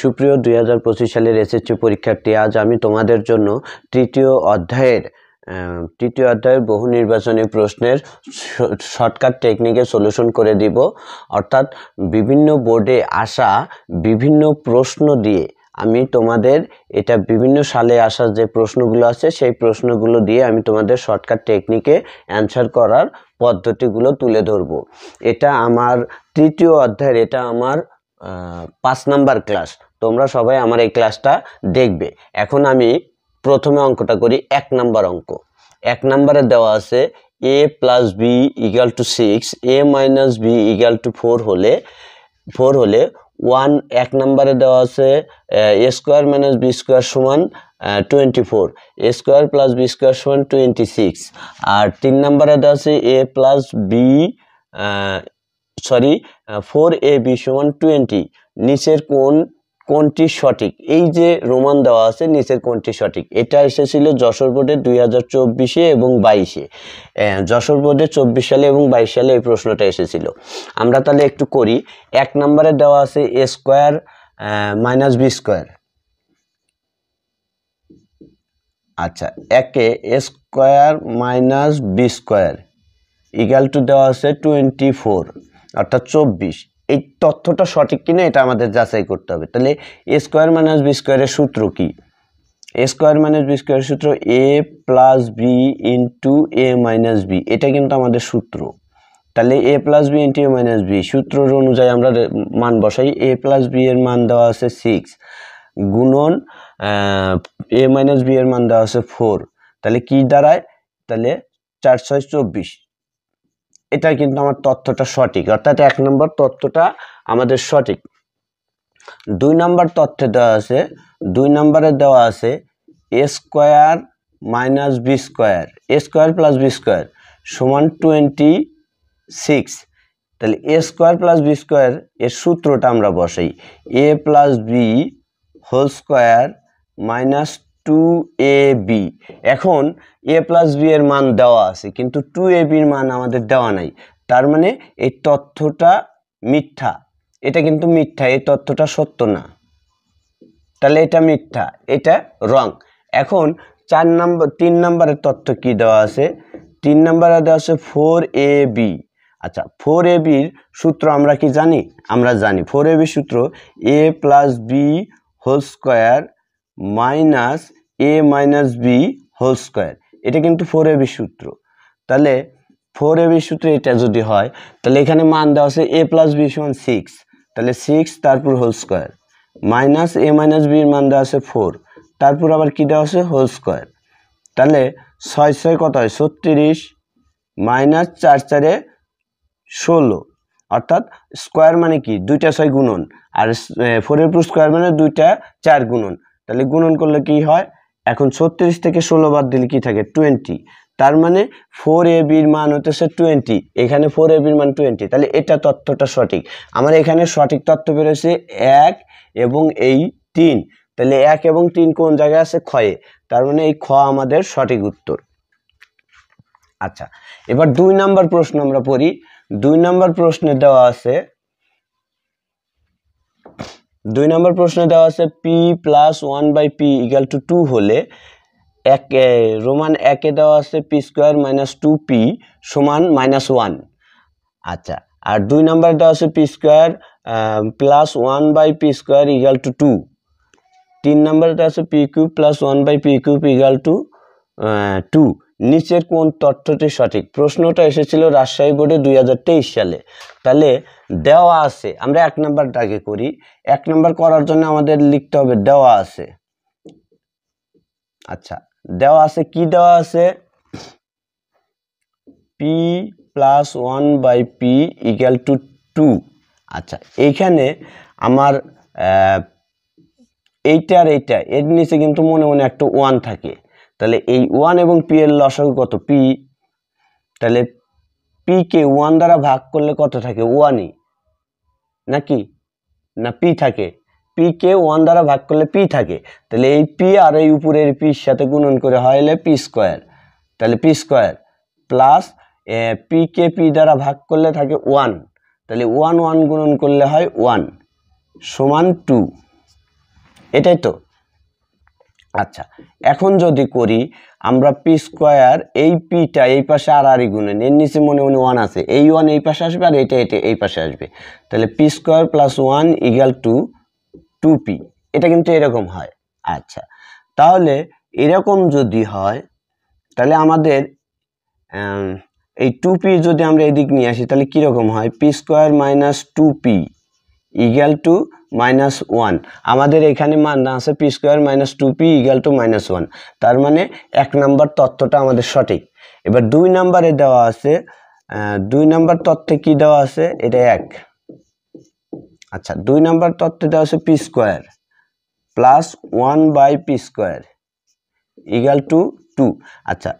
সুপ্রিয় 2025 সালের এসএসসি পরীক্ষার্থী, আজ আমি তোমাদের জন্য তৃতীয় অধ্যায়ের বহু নির্বাচনী প্রশ্নের শর্টকাট টেকনিকে সলিউশন করে দিব। অর্থাৎ বিভিন্ন বোর্ডে আসা বিভিন্ন প্রশ্ন দিয়ে আমি তোমাদের এটা বিভিন্ন সালে আসা যে প্রশ্নগুলো আছে সেই প্রশ্নগুলো দিয়ে আমি তোমাদের শর্টকাট টেকনিকে অ্যান্সার করার পদ্ধতিগুলো তুলে ধরব। এটা আমার তৃতীয় অধ্যায়ের, এটা আমার 5 নাম্বার ক্লাস। তোমরা সবাই আমার এই ক্লাসটা দেখবে। এখন আমি প্রথমে অঙ্কটা করি। 1 নাম্বার অঙ্ক। 1 নাম্বারে দেওয়া আছে a + b = 6, a - b = 4 হলে 1 নাম্বারে দেওয়া আছে a² - b² = 24, a² + b² = 26। আর 3 নাম্বারে দেওয়া আছে 4ab = 20। নিচের কোনটি সঠিক? এই যে রোমান দেওয়া আছে, নিচের কোনটি সঠিক? এটা এসেছিল যশোর বোর্ডে 2024 এবং 22-এ। যশোর বোর্ডে 24 সালে এবং 22 সালে এই প্রশ্নটা এসেছিল। আমরা তাহলে একটু করি। 1 নম্বরে দেওয়া আছে a² - b²। আচ্ছা, একে a² - b² = দেওয়া আছে 24, অর্থাৎ 24। এই তথ্যটা সঠিক কিনা এটা আমাদের যাচাই করতে হবে। তাহলে a² - b² এর সূত্র কি? a² - b² এর সূত্র a + b × a - b। এটা কিন্তু আমাদের সূত্র। তাহলে a + b × a - b সূত্রের অনুযায়ী আমরা মান বসাই। a + b এর মান দেওয়া আছে 6 গুণন a - b এর মান দেওয়া আছে 4। তাহলে কি দাঁড়ায়? তাহলে 4 × 6 = 24। এটা কিন্তু আমার তথ্যটা সঠিক, অর্থাৎ 1 নম্বর তথ্যটা আমাদের সঠিক। 2 নম্বর তথ্যে দেওয়া আছে, 2 নম্বরে দেওয়া আছে a² - b², a² + b² = 26। তাহলে a² + b² এর সূত্রটা আমরা বসাই। a + b² - 2ab। এখন a + b এর মান দেওয়া আছে, কিন্তু 2ab এর মান আমাদের দেওয়া নাই। তার মানে এই তথ্যটা মিথ্যা। এটা কিন্তু মিথ্যা, এই তথ্যটা সত্য না। তাহলে এটা মিথ্যা, এটা রং। এখন 3 নম্বরের তথ্য কি দেওয়া আছে? 3 নম্বরে দেওয়া আছে 4ab। আচ্ছা, 4ab এর সূত্র আমরা কি জানি? আমরা জানি 4ab সূত্র a + b² - a - b²। এটা কিন্তু 4ab সূত্র। তাহলে 4ab সূত্র এটা যদি হয়, তাহলে এখানে মান দেওয়া আছে a + b = 6। তাহলে 6 তারপর whole square minus a - b এর মান দেওয়া আছে 4, তারপর আবার কি দেওয়া আছে? Whole square. তাহলে 6 × 6 কত হয়? 36 মাইনাস 4 × 4 = 16। অর্থাৎ স্কয়ার মানে কি? 2টা 6 গুণন, আর 4 এর উপর স্কয়ার মানে 2টা 4 গুণন। তাহলে গুণন করলে কি হয়? এখন 36 থেকে 16 বাদ দিলে কি থাকে? 20। তার মানে 4ab এর মান হতেছে 20। এখানে 4ab এর মান 20। তাহলে এটা তথ্যটা সঠিক। আমার এখানে সঠিক তথ্য বেরোছে 1 এবং এই 3। তাহলে 1 এবং 3 কোন জায়গায় আছে? ক্ষয়ে। তার মানে এই খ আমাদের সঠিক উত্তর। আচ্ছা, এবার 2 নম্বর প্রশ্ন আমরা পড়ি। 2 নম্বর প্রশ্নে দেওয়া আছে, 2 নম্বর প্রশ্নে দেওয়া আছে p + 1/p = 2 হলে রোমান 1 এ দেওয়া আছে p² - 2p = -1। আচ্ছা, আর 2 নম্বরে দেওয়া আছে p² + 1/p² = 2। 3 নম্বরে দেওয়া আছে p³ + 1/p³ = 2। নিচের কোন তথ্যটি সঠিক? প্রশ্নটা এসেছিল রাজশাহী বোর্ডে 2023 সালে। তাহলে দেওয়া আছে, আমরা 1 নম্বরটা আগে করি। 1 নম্বর করার জন্য আমাদের লিখতে হবে দেওয়া আছে। আচ্ছা, দেওয়া আছে, কি দেওয়া আছে? p + 1/p = 2। আচ্ছা, এইখানে আমার এইটা আর এইটা, এর নিচে কিন্তু মনে মনে একটা 1 থাকে। তাহলে এই 1 এবং p এর লসাগু কত? p। তাহলে p কে 1 দ্বারা ভাগ করলে কত থাকে? 1ই নাকি না p থাকে? p কে 1 দ্বারা ভাগ করলে p থাকে। তাহলে এই p আর এই উপরের p এর সাথে গুণন করে হলে p²। তাহলে p² প্লাস p কে p দ্বারা ভাগ করলে থাকে 1। তাহলে 1 1 গুণন করলে হয় 1 = 2। এটাই তো। আচ্ছা, এখন যদি করি আমরা পি স্কোয়ার, এই পিটা এই পাশে আর গুণেন, এর নিচে মনে মনে 1 আছে, এই 1 এই পাশে আসবে আর এটা এই পাশে আসবে, তাহলে P square plus 1 equal two 2p। এটা কিন্তু এরকম হয়। আচ্ছা, তাহলে এরকম যদি হয় তাহলে আমাদের এই 2p যদি আমরা এদিক নিয়ে আসি তাহলে কীরকম হয়, P square minus 2p equal to -1। আমাদের এখানে মান আছে P square minus 2p equal to -1, তার মানে 1 নম্বর তথ্যটা আমাদের সঠিক। এবার 2 নম্বরে দেওয়া আছে, 2 নম্বর তথ্যে কি দেওয়া আছে, এটা 1। আচ্ছা, 2 নম্বর তথ্যে দেওয়া আছে পি স্কোয়ার প্লাস 1/পি স্কোয়ার ইকুয়াল টু 2। আচ্ছা,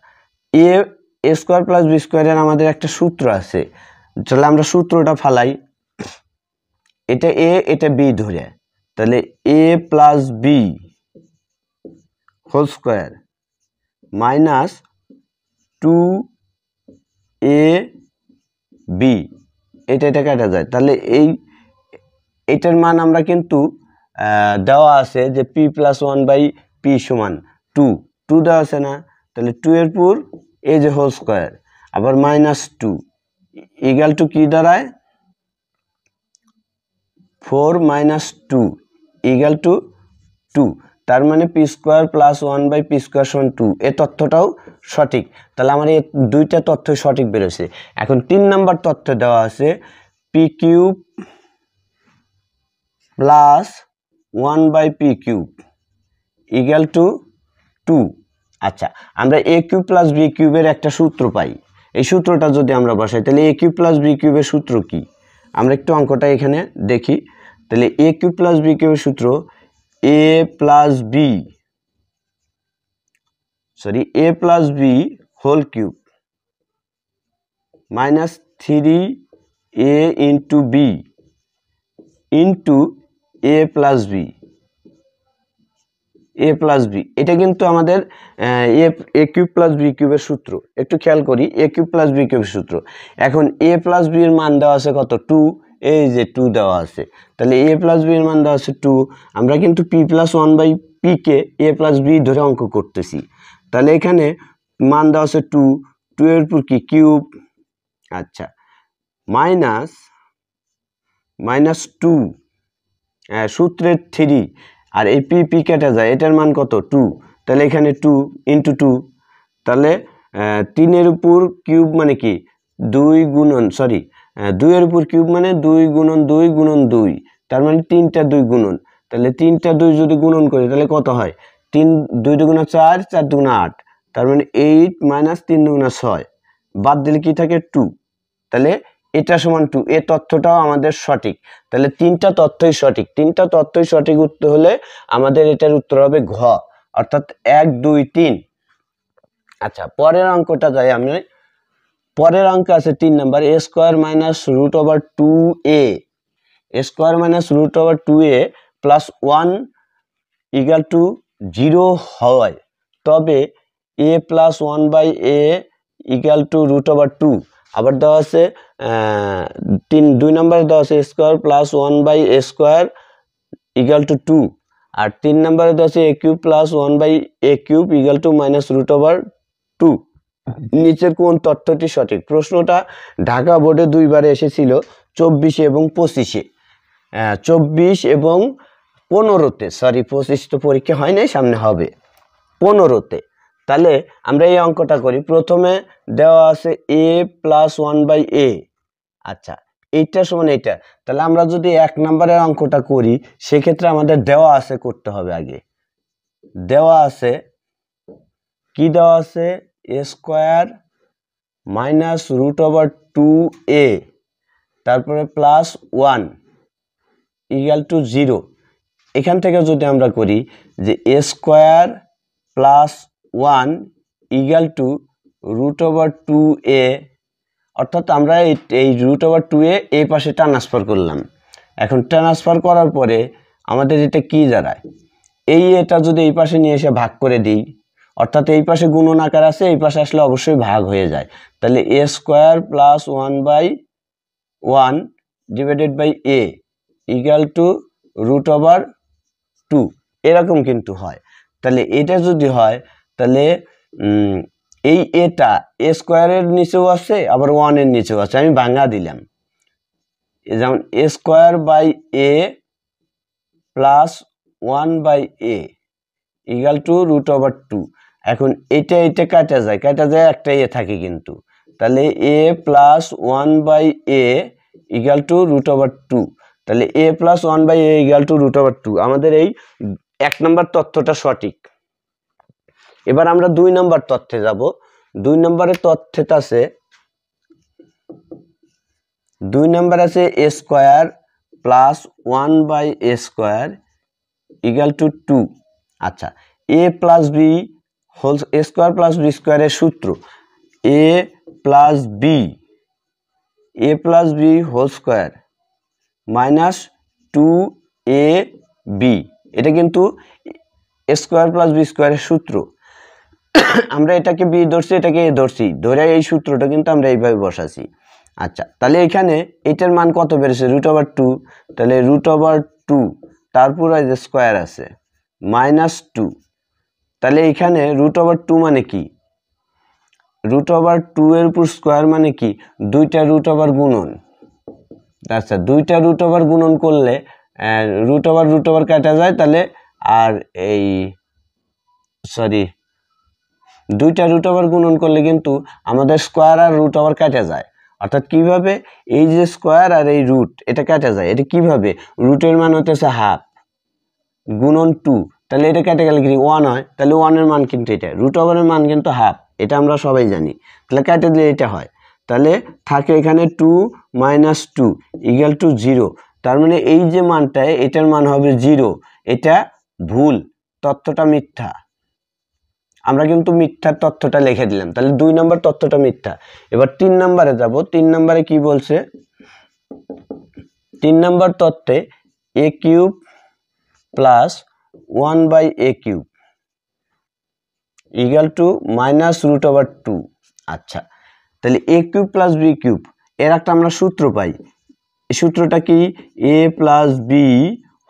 এ স্কোয়ার প্লাস বি স্কোয়ারের আমাদের একটা সূত্র আছে, তাহলে আমরা সূত্রটা ফালাই, এটা এ এটা বি ধরে, তাহলে A plus B whole square minus 2ab, এটা কাটা যায়, তাহলে এইটার মান আমরা কিন্তু দেওয়া আছে যে পি প্লাস 1/পি সমান 2 দেওয়া আছে না, তাহলে 2 এর পুর এই যে হোল স্কোয়ার আবার -2 ইকুয়াল টু কি দাঁড়ায়, 4 - 2 ইকুয়াল টু 2। তার মানে পি স্কোয়ার প্লাস 1/পি স্কোয়ার সমান 2। এই তথ্যটাও সঠিক, তাহলে আমার এই দুইটা তথ্য সঠিক বেরোছে। এখন 3 নম্বর তথ্য দেওয়া আছে পি কিউব প্লাস 1/পি কিউব ইকুয়াল টু 2। আচ্ছা, আমরা এ কিউব প্লাস বি কিউবের একটা সূত্র পাই, এই সূত্রটা যদি আমরা বসাই তাহলে এ কিউব প্লাস বি কিউবের সূত্র কি, আমরা একটু অঙ্কটা এখানে দেখি। তাহলে এ কিউব প্লাস বি কিউবের সূত্র A plus B whole cube minus 3a into B into A plus B. এটা কিন্তু আমাদের এ কিউব প্লাস বি কিউবের সূত্র, একটু খেয়াল করি, এ কিউব প্লাস বি কিউবের সূত্র। এখন এ প্লাস বি এর মান দেওয়া আছে কত, 2, এই যে 2 দেওয়া আছে, তাহলে এ প্লাস বি এর মান দেওয়া আছে 2, আমরা কিন্তু পি প্লাস 1/পি কে এ প্লাস বি ধরে অঙ্ক করতেছি, তাহলে এখানে মান দেওয়া আছে 2 এর উপর কি কিউব, আচ্ছা -2 সূত্রের 3, আর এই পি কেটে যায়, এটার মান কত 2, তাহলে এখানে 2 ইন্টু 2, তাহলে 3 এর উপর কিউব মানে কি 2 এর উপর কিউব মানে 2 গুণন 2 গুণন 2, তার মানে 3টা 2 গুণন, তাহলে 3টা 2 যদি গুণন করি তাহলে কত হয়, 3 2 দুগুণা 4, 4 দুগুণা 8, তার মানে 8 মাইনাস 3 দুগুণা 6, বাদ দিলে কি থাকে 2, তাহলে এটা সমান 2। এই তথ্যটাও আমাদের সঠিক, তাহলে 3টা তথ্যই সঠিক। 3টা তথ্যই সঠিক উত্তর হলে আমাদের এটার উত্তর হবে ঘ, অর্থাৎ 1 2 3। আচ্ছা, পরের অঙ্কটা যাই আমি, পরের অঙ্ক আছে 3 number, a square minus root over 2a, plus 1 equal to 0 হয়, তবে a plus 1/a equal to root over 2। আবার দেওয়া আছে 2 নম্বরে দেওয়া আছে square plus 1/a square equal to 2, আর 3 নম্বরে দেওয়া আছে a cube plus 1/a cube equal to minus root over 2। নিচের কোন তথ্যটি সঠিক? প্রশ্নটা ঢাকা বোর্ডে 2বারে এসেছিল, 24 এবং 25-এ, 24 এবং 15-তে, সরি 25 তো পরীক্ষা হয় নাই, সামনে হবে 15-তে। তাহলে আমরা এই অঙ্কটা করি, প্রথমে দেওয়া আছে a প্লাস 1/a, আচ্ছা এইটা সমান এইটা, তাহলে আমরা যদি 1 নম্বরের অঙ্কটা করি সেক্ষেত্রে আমাদের দেওয়া আছে করতে হবে, আগে দেওয়া আছে কি, দেওয়া আছে a square minus root over 2a তারপরে প্লাস 1 ইকুয়াল টু 0। এখান থেকে যদি আমরা করি যে a square plus 1 equal to root over 2a, অর্থাৎ আমরা এই রুট ওভার 2a এই পাশে ট্রান্সফার করলাম। এখন ট্রান্সফার করার পরে আমাদের এটা কি দাঁড়ায়, এটা যদি এই পাশে নিয়ে এসে ভাগ করে দিই, অর্থাৎ এই পাশে গুণন আকার আছে, এই পাশে আসলে অবশ্যই ভাগ হয়ে যায়, তাহলে a square plus 1/1 divided by a equal to root over 2। এরকম কিন্তু হয়। তাহলে এটা যদি হয় তাহলে এই এটা এ স্কোয়ারের নিচেও আছে আবার 1 এর নিচেও আছে, আমি ভাঙা দিলাম। যেমন A square by A plus 1 by A equal to √/2। এখন এটা কাটা যায়, একটা এ থাকে কিন্তু, তাহলে A plus 1 by A equal to √/2। তাহলে A plus 1 by A equal to √/2। আমাদের এই 1 নম্বর তথ্যটা সঠিক। এবার আমরা 2 নম্বর তথ্যে যাব। 2 নম্বরের তথ্যটা আছে, 2 নম্বর আছে A square plus 1 by A square equal to 2। আচ্ছা, A plus B whole A square plus B স্কোয়ারের সূত্র A plus B whole square minus 2ab। এটা কিন্তু এ স্কোয়ার প্লাস বি স্কোয়ারের সূত্র। আমরা এটাকে বি ধরছি, এটাকে এ ধরছি, ধরে এই সূত্রটা কিন্তু আমরা এইভাবে বসাছি। আচ্ছা, তাহলে এখানে এটার মান কত বেড়েছে? √/2। তাহলে √/2 তারপর এই যে স্কোয়ার আছে -2। তাহলে এখানে √/2 মানে কি? √/2 এর উপর স্কোয়ার মানে কি? দুইটা √/, গুণন। আচ্ছা, দুইটা √/, গুণন করলে √/, কাটা যায়, তাহলে আর এই সরি দুইটা √/, গুণন করলে কিন্তু আমাদের স্কোয়ার আর √/, কাটা যায়। অর্থাৎ কিভাবে? এই যে স্কোয়ার আর এই রুট এটা কাটা যায়। এটা কিভাবে? রুটের মান হতেছে হাফ গুণন 2, তাহলে এটা কেটে গেলে কি 1 হয়, তাহলে 1 এর মান কিন্তু এটা, √/, এর মান কিন্তু হাফ, এটা আমরা সবাই জানি। তাহলে কেটে দিলে এটা হয়, তাহলে থাকে এখানে 2 - 2 ইকুয়াল টু 0। তার মানে এই যে মানটা, এটার মান হবে 0। এটা ভুল, তথ্যটা মিথ্যা। আমরা কিন্তু মিথ্যার তথ্যটা লিখে দিলাম, তাহলে 2 নম্বর তথ্যটা মিথ্যা। এবার 3 নম্বরে যাব। 3 নম্বরে কি বলছে? 3 নম্বর তথ্যে a cube plus 1 by a cube equal to -√/2। আচ্ছা, তাহলে a cube plus b cube এর একটা আমরা সূত্র পাই। এই সূত্রটা কি? a প্লাস b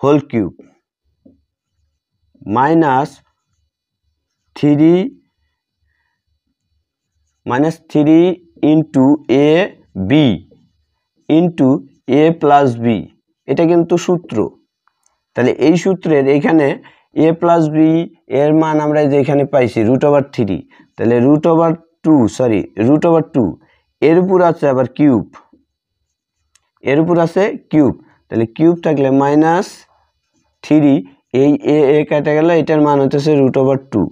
whole cube -3 into a b into a প্লাস b। এটা কিন্তু সূত্র। তাহলে এই সূত্রের এখানে a প্লাস b এর মান আমরা যে এখানে পাইছি √/3। তাহলে √/2 এর উপর আছে আবার কিউব, এর উপর আছে কিউব, তাহলে কিউব থাকলে -3, এই এ কেটে গেল, এটার মান হচ্ছে √/2।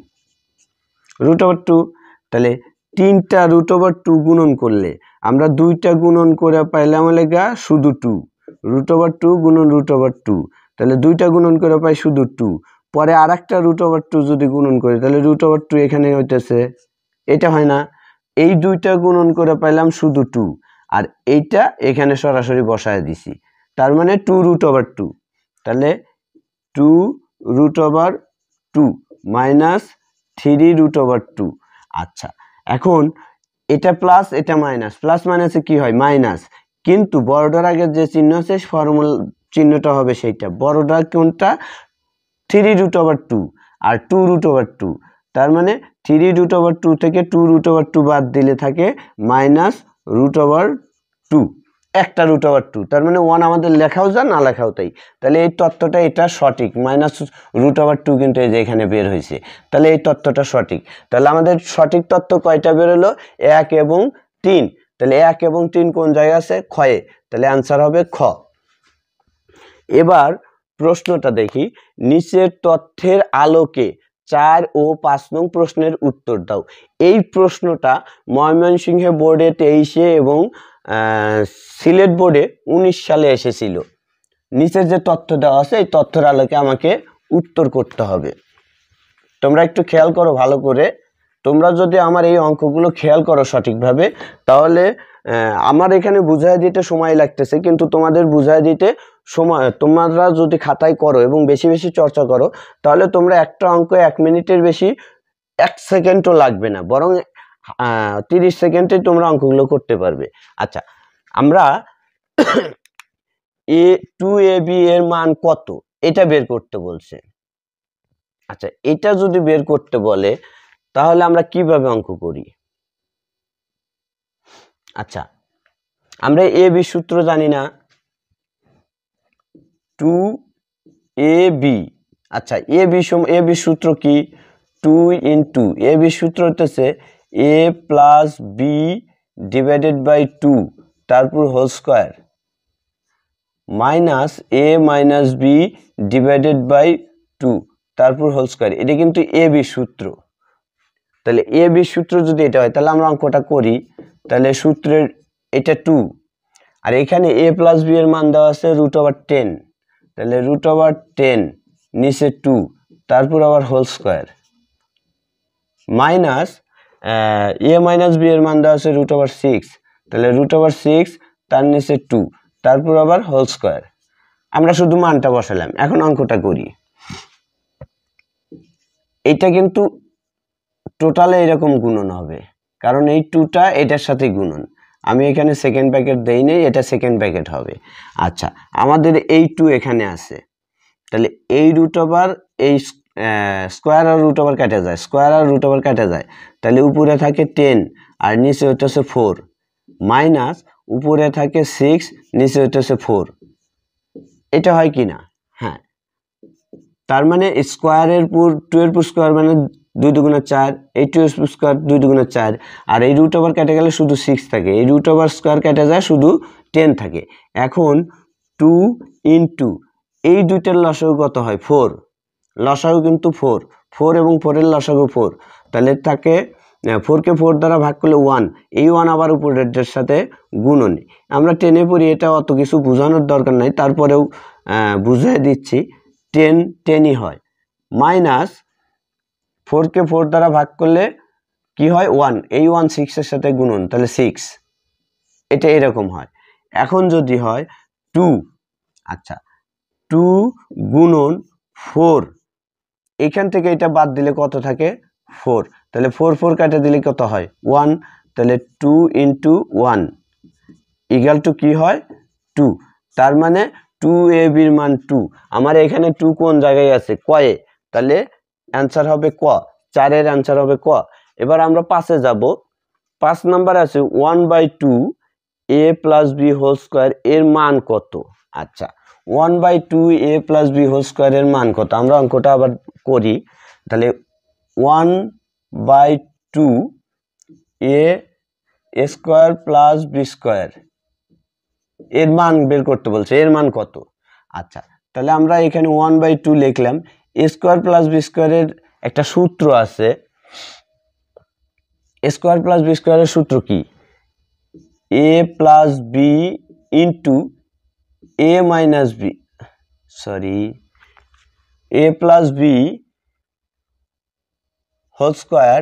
তাহলে 3টা √/2 গুণন করলে আমরা 2টা গুণন করে পাইলাম লেগা শুধু 2, √/2 গুণন √/2। তাহলে 2টা গুণন করে পাই শুধু 2, পরে আর একটা √/2 যদি গুণন করি তাহলে √/2 এখানে হইতেছে, এটা হয় না। এই 2টা গুণন করে পাইলাম শুধু 2, আর এইটা এখানে সরাসরি বসায় দিছি, তার মানে 2√/2। তাহলে 2√/2 মাইনাস 3√/2। আচ্ছা, এখন এটা প্লাস এটা মাইনাস, প্লাস মাইনাসে কি হয়? মাইনাস, কিন্তু বড়টার আগে যে চিহ্ন আছে ফর্মুলা চিহ্নটা হবে সেইটা। বড়টা কোনটা? 3√/2 আর 2√/2। তার মানে 3√/2 থেকে 2√/2 বাদ দিলে থাকে -√/2, একটা √/2। তার মানে 1 আমাদের লেখাও যা না লেখাও তাই। তাহলে এই তথ্যটা এটা সঠিক, -√/2 কিন্তু এই যে এখানে বের হয়েছে, তাহলে এই তথ্যটা সঠিক। তাহলে আমাদের সঠিক তথ্য কয়টা বেরোলো? 1 এবং 3। তাহলে 1 এবং 3 কোন জায়গায় আছে? ক্ষয়ে, তাহলে অ্যান্সার হবে খ। এবার প্রশ্নটা দেখি, নিচের তথ্যের আলোকে 4 ও 5 নং প্রশ্নের উত্তর দাও। এই প্রশ্নটা ময়মনসিংহ বোর্ডে 23-এ এবং সিলেট বোর্ডে 19 সালে এসেছিল। নিচের যে তথ্য দেওয়া আছে এই তথ্যের আলোকে আমাকে উত্তর করতে হবে। তোমরা একটু খেয়াল করো ভালো করে। তোমরা যদি আমার এই অঙ্কগুলো খেয়াল করো সঠিকভাবে, তাহলে আমার এখানে বুঝায় দিতে সময় লাগতেছে, কিন্তু তোমাদের বুঝায় দিতে সময়, তোমরা যদি খাতায় করো এবং বেশি বেশি চর্চা করো, তাহলে তোমরা একটা অঙ্ক 1 মিনিটের বেশি 1 সেকেন্ডও লাগবে না, বরং 30 সেকেন্ডে তোমরা অঙ্কগুলো করতে পারবে। আচ্ছা, আমরা a 2ab এর মান কত এটা বের করতে বলছে। আচ্ছা, এটা যদি বের করতে বলে তাহলে আমরা কিভাবে অঙ্ক করি? আচ্ছা, আমরা এ বি সূত্র জানি না, 2ab। আচ্ছা, এ বি সূত্র কি? 2 ইন্টু এ বি সূত্র হতেছে a plus B divided by 2 তারপর whole square minus A minus B divided by 2 তারপর হোল স্কোয়ার। এটা কিন্তু এ বি সূত্র। তাহলে এ বি সূত্র যদি এটা হয় তাহলে আমরা অঙ্কটা করি। তাহলে সূত্রের এটা 2, আর এখানে a প্লাস বি এর মান দেওয়া আছে √10। তাহলে √10 নিচে 2 তারপর আবার whole square minus a minus B এর মান দেওয়া আছে √6। তাহলে √6 তার নিচে 2 তারপর আবার হোল স্কোয়ার। আমরা শুধু মানটা বসালাম, এখন অঙ্কটা করি। এটা কিন্তু টোটালে এরকম গুণন হবে, কারণ এই 2টা এটার সাথে গুণন। আমি এখানে সেকেন্ড ব্র্যাকেট দেই নেই, এটা সেকেন্ড ব্র্যাকেট হবে। আচ্ছা, আমাদের এই 2 এখানে আছে, তাহলে এই √, এই স্কোয়ার আর √, কেটে যায়, স্কোয়ার আর √, কেটে যায়। তাহলে উপরে থাকে 10 আর নিচে হইতেছে 4, মাইনাস উপরে থাকে 6 নিচে হইতেছে 4। এটা হয় কি না? হ্যাঁ, তার মানে স্কোয়ারের পুর 2 এর পুর স্কোয়ার মানে 2 2 4, এই 2 এর পুর স্কোয়ার 2 2 4, আর এই √, কেটে গেলে শুধু 6 থাকে, এই √, স্কোয়ার কেটে যায় শুধু 10 থাকে। এখন 2 ইন্টু এই দুইটার লসাগু কত হয়? 4। লসাগু কিন্তু 4 এবং 4 এর লসাগু 4। তাহলে তাকে 4কে 4 দ্বারা ভাগ করলে 1, এই 1 আবার উপরের সাথে গুণন। আমরা 10-এ পড়ি, এটা অত কিছু বোঝানোর দরকার নাই, তারপরেও বুঝিয়ে দিচ্ছি। 10 10ই হয়, মাইনাস 4কে 4 দ্বারা ভাগ করলে কি হয়? 1, এই 1 6-এর সাথে গুণন, তাহলে 6। এটা এরকম হয়। এখন যদি হয় 2, আচ্ছা 2 গুণন 4, এখান থেকে এটা বাদ দিলে কত থাকে? 4। তাহলে 4 4 কাটে দিলে কত হয়? 1। তাহলে 2 ইন্টু 1 ইকুয়াল টু কি হয়? 2। তার মানে 2ab এর মান 2। আমার এখানে 2 কোন জায়গায় আছে? কয়ে। তাহলে অ্যান্সার হবে ক, 4 এর অ্যান্সার হবে ক। এবার আমরা 5-এ যাব। 5 নাম্বার আছে 1/2 a plus B whole square এর মান কত? আচ্ছা, 1/2 a plus B whole square এর মান কত? আমরা অঙ্কটা আবার করি। তাহলে 1/2 a square plus B square এর মান বের করতে বলছে, এর মান কত? আচ্ছা, তাহলে আমরা এখানে 1/2 লিখলাম। a স্কোয়ার প্লাস বি স্কোয়ারের একটা সূত্র আছে। a স্কোয়ার প্লাস বি স্কোয়ারের সূত্র কি? a plus B into a minus B, a plus B whole square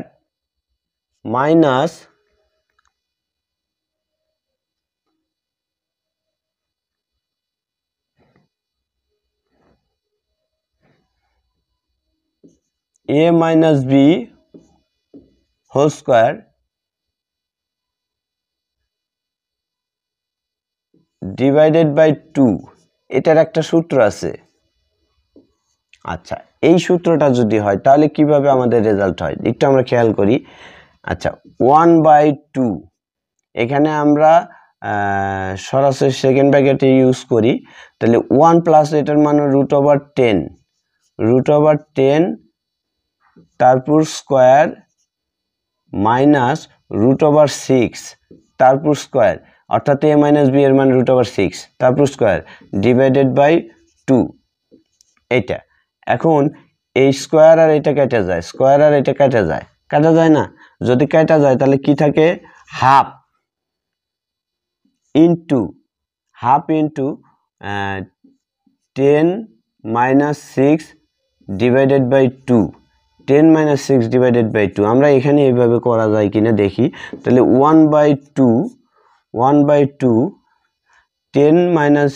minus a minus B whole square divided by 2, এটার একটা সূত্র আছে। আচ্ছা, এই সূত্রটা যদি হয় তাহলে কিভাবে আমাদের রেজাল্ট হয় একটু আমরা খেয়াল করি। আচ্ছা, 1/2 এখানে আমরা সরাসরি সেকেন্ড ব্র্যাকেটে ইউজ করি। তাহলে 1 প্লাস এটার মানে √10 তারপর স্কোয়ার মাইনাস √6 তারপর স্কোয়ার, অর্থাৎ a মাইনাস বি এর মান √6 তারপর স্কোয়ার ডিভাইডেড বাই 2। এইটা এখন এই স্কোয়ার আর এটা কেটে যায়, স্কোয়ার আর এটা কেটে যায়, কাটা যায় না? যদি কাটা যায় তাহলে কি থাকে? Half into 10 minus 6 divided by 2, 10 minus 6 divided by 2। আমরা এখানে এইভাবে করা যায় কিনা দেখি। তাহলে 1/2 10 মাইনাস,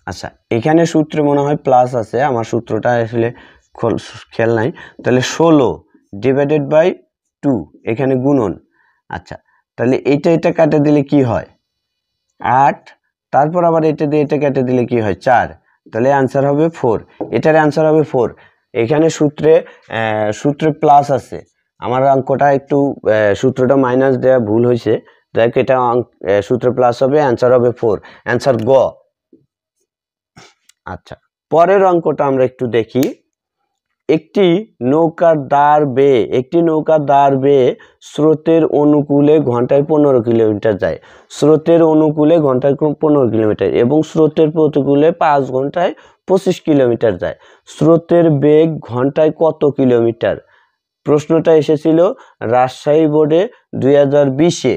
আচ্ছা এখানে সূত্রে মনে হয় প্লাস আছে, আমার সূত্রটা আসলে খেয়াল নাই। তাহলে 16 ডিভাইডেড বাই 2, এখানে গুণন। আচ্ছা, তাহলে এটা কাটে দিলে কি হয়? 8, তারপর আবার এটা দিয়ে এটা কেটে দিলে কি হয় 4, তাহলে অ্যান্সার হবে 4। এটার অ্যান্সার হবে 4। এখানে সূত্রে প্লাস আছে, আমার অঙ্কটা একটু সূত্রটা মাইনাস দেওয়া ভুল হয়েছে, দেখ এটা সূত্রে প্লাস হবে, অ্যান্সার হবে 4, অ্যান্সার গ। আচ্ছা, পরের অঙ্কটা আমরা একটু দেখি। একটি নৌকার দাঁড় বেয়ে স্রোতের অনুকূলে ঘন্টায় 15 কিলোমিটার যায়, স্রোতের অনুকূলে ঘন্টায় 15 কিলোমিটার এবং স্রোতের প্রতিকূলে 5 ঘন্টায় 25 কিলোমিটার যায়, স্রোতের বেগ ঘন্টায় কত কিলোমিটার? প্রশ্নটা এসেছিল রাজশাহী বোর্ডে 2020-এ।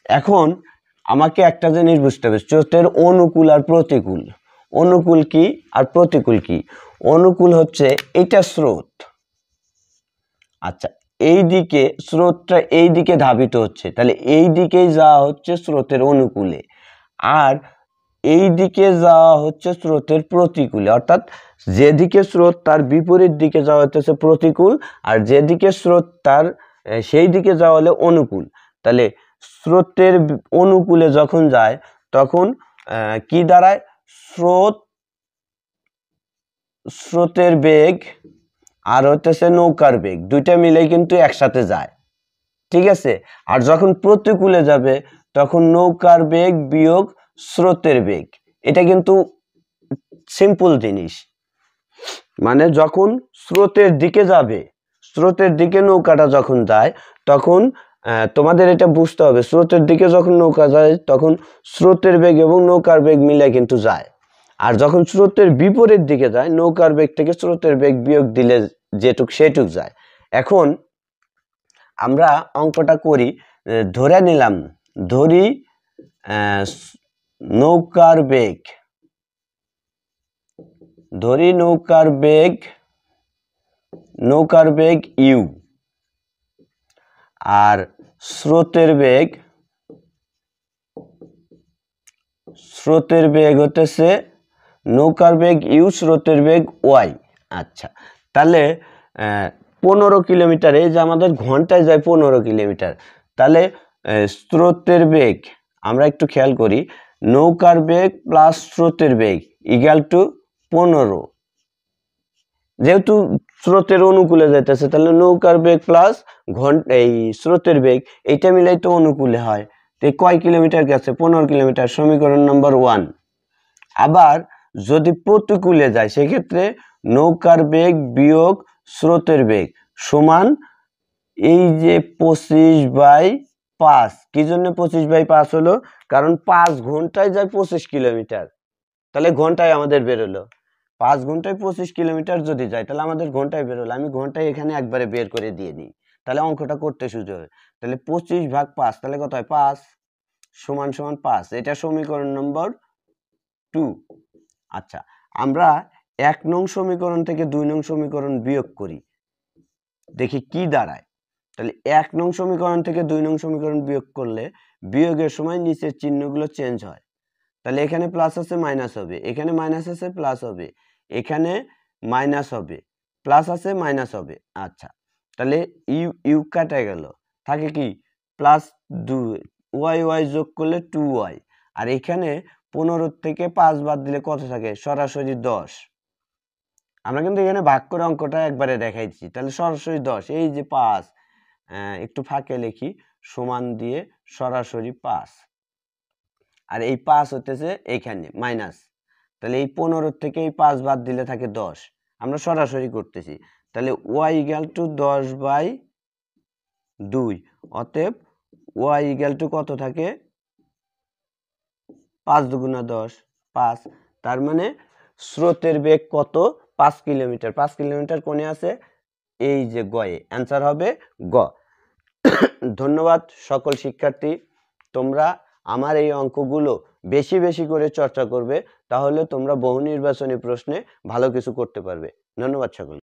এখন আমাকে একটা জিনিস বুঝতে হবে, স্রোতের অনুকূল আর প্রতিকূল। অনুকূল কি আর প্রতিকূল কি? অনুকূল হচ্ছে এটা স্রোত, আচ্ছা এইদিকে স্রোতটা এইদিকে ধাবিত হচ্ছে, তাহলে এই দিকেই যাওয়া হচ্ছে স্রোতের অনুকূলে, আর এই দিকে যাওয়া হচ্ছে স্রোতের প্রতিকূলে, অর্থাৎ যেদিকে স্রোত তার বিপরীত দিকে যাওয়া হচ্ছে প্রতিকূল, আর যেদিকে স্রোত তার সেই দিকে যাওয়া হলে অনুকূল। তাহলে স্রোতের অনুকূলে যখন যায় তখন কি দাঁড়ায়? স্রোতের বেগ আর হচ্ছে নৌকার বেগ, দুইটা মিলেই কিন্তু একসাথে যায়, ঠিক আছে। আর যখন প্রতিকূলে যাবে তখন নৌকার বেগ বিয়োগ স্রোতের বেগ, এটা কিন্তু সিম্পল জিনিস। মানে যখন স্রোতের দিকে যাবে, স্রোতের দিকে নৌকাটা যখন যায় তখন তোমাদের এটা বুঝতে হবে, স্রোতের দিকে যখন নৌকা যায় তখন স্রোতের বেগ এবং নৌকার বেগ মিলে কিন্তু যায়, আর যখন স্রোতের বিপরীত দিকে যায় নৌকার বেগ থেকে স্রোতের বেগ বিয়োগ দিলে যেটুক সেটুক যায়। এখন আমরা অঙ্কটা করি, ধরে নিলাম, ধরি নৌকার বেগ ইউ, আর স্রোতের বেগ হতেছে নৌকার বেগ ইউ, স্রোতের বেগ ওয়াই। আচ্ছা, তাহলে 15 কিলোমিটার, এই যে আমাদের ঘন্টায় যায় 15 কিলোমিটার, তাহলে স্রোতের বেগ আমরা একটু খেয়াল করি, নৌকার বেগ প্লাস স্রোতের বেগ ইকুয়াল টু 15, যেহেতু স্রোতের অনুকূলে যাইতেছে তাহলে নৌকার বেগ প্লাস এই স্রোতের বেগ এইটা মিলাই তো অনুকূলে হয়, তো কয় কিলোমিটার গেছে? 15 কিলোমিটার, সমীকরণ নম্বর 1। আবার যদি প্রতিকূলে যায় সেক্ষেত্রে নৌকার বেগ বিয়োগ স্রোতের বেগ সমান এই যে 25/5। কি জন্য 25/5 হলো? কারণ 5 ঘন্টায় যায় 25 কিলোমিটার, তাহলে ঘন্টায় আমাদের বেরোলো 5 ঘন্টায় 25 কিলোমিটার যদি যায় তাহলে আমাদের ঘন্টায় বেরোলো, আমি ঘন্টায় এখানে একবারে বের করে দিয়ে দিই, তাহলে অঙ্কটা করতে সুযোগ হয়। তাহলে 25/5 তাহলে কত হয়? 5 সমান 5, এটা সমীকরণ নম্বর 2। আচ্ছা, আমরা 1 নং সমীকরণ থেকে 2 নং সমীকরণ বিয়োগ করি, দেখি কি দাঁড়ায়। তাহলে 1 নং সমীকরণ থেকে 2 নং সমীকরণ বিয়োগ করলে বিয়োগের সময় নিচের চিহ্নগুলো চেঞ্জ হয়, তাহলে এখানে প্লাস আছে মাইনাস হবে, এখানে মাইনাস আছে প্লাস হবে, এখানে মাইনাস হবে, প্লাস আছে মাইনাস হবে। আচ্ছা, তাহলে ইউ কাটা গেল, থাকে কি প্লাস 2, ওয়াই যোগ করলে 2y, আর এখানে 15 থেকে 5 বাদ দিলে কত থাকে? সরাসরি 10। আমরা কিন্তু এখানে ভাগ করে অঙ্কটা একবারে দেখাইছি, তাহলে সরাসরি 10, এই যে 5 একটু ফাঁকে লিখি, সমান দিয়ে সরাসরি 5, আর এই 5 হতেছে এইখানে মাইনাস, তাহলে এই 15 থেকে এই 5 বাদ দিলে থাকে 10, আমরা সরাসরি করতেছি, তাহলে y ইকুয়াল টু 10/2, অতএব y ইকুয়াল টু কত থাকে? 5 দুগুণা 10, 5। তার মানে স্রোতের বেগ কত? 5 কিলোমিটার। 5 কিলোমিটার কোণে আছে? এই যে গয়ে, অ্যান্সার হবে গ। ধন্যবাদ সকল শিক্ষার্থী, তোমরা আমার এই অঙ্কগুলো বেশি বেশি করে চর্চা করবে, তাহলে তোমরা বহু নির্বাচনী প্রশ্নে ভালো কিছু করতে পারবে। ধন্যবাদ সকল।